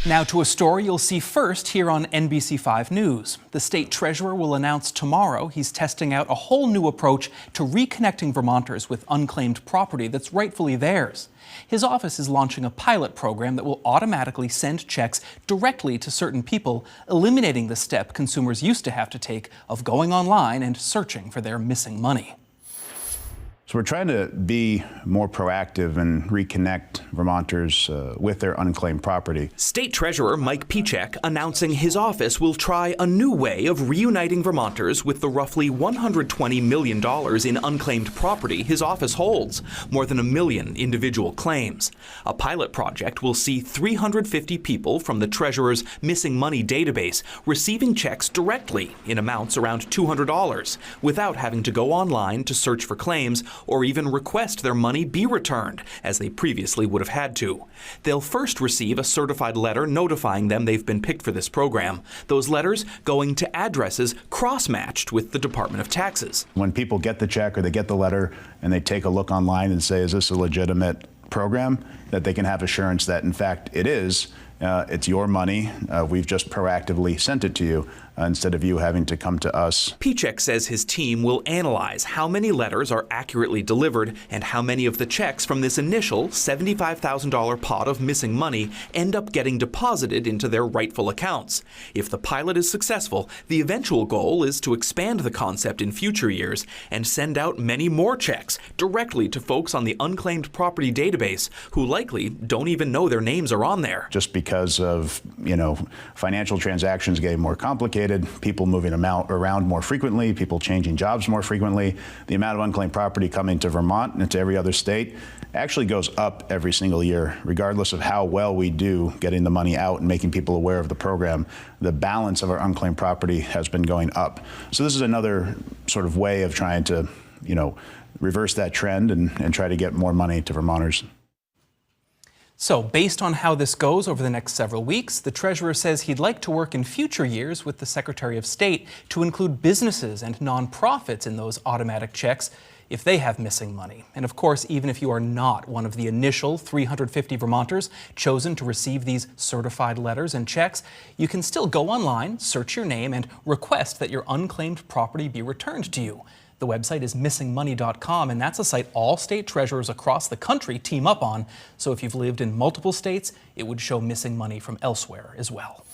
Now to a story you'll see first here on NBC5 News. The state treasurer will announce tomorrow he's testing out a whole new approach to reconnecting Vermonters with unclaimed property that's rightfully theirs. His office is launching a pilot program that will automatically send checks directly to certain people, eliminating the step consumers used to have to take of going online and searching for their missing money. So we're trying to be more proactive and reconnect Vermonters with their unclaimed property. State Treasurer Mike Pieciak announcing his office will try a new way of reuniting Vermonters with the roughly $120 million in unclaimed property his office holds, more than 1 million individual claims. A pilot project will see 350 people from the Treasurer's missing money database receiving checks directly in amounts around $200 without having to go online to search for claims or even request their money be returned, as they previously would have had to. They'll first receive a certified letter notifying them they've been picked for this program. Those letters going to addresses cross-matched with the Department of Taxes. When people get the check or they get the letter and they take a look online and say, is this a legitimate program, that they can have assurance that, in fact, it is. It's your money. We've just proactively sent it to you instead of you having to come to us. Pieciak says his team will analyze how many letters are accurately delivered and how many of the checks from this initial $75,000 pot of missing money end up getting deposited into their rightful accounts. If the pilot is successful, the eventual goal is to expand the concept in future years and send out many more checks directly to folks on the unclaimed property database who likely don't even know their names are on there. Just because of, financial transactions getting more complicated, people moving around more frequently, people changing jobs more frequently, the amount of unclaimed property coming to Vermont and to every other state actually goes up every single year, regardless of how well we do getting the money out and making people aware of the program. The balance of our unclaimed property has been going up. So this is another sort of way of trying to, reverse that trend and try to get more money to Vermonters. So, based on how this goes over the next several weeks, the treasurer says he'd like to work in future years with the Secretary of State to include businesses and nonprofits in those automatic checks if they have missing money. And of course, even if you are not one of the initial 350 Vermonters chosen to receive these certified letters and checks, you can still go online, search your name, and request that your unclaimed property be returned to you. The website is missingmoney.com, and that's a site all state treasurers across the country team up on. So if you've lived in multiple states, it would show missing money from elsewhere as well.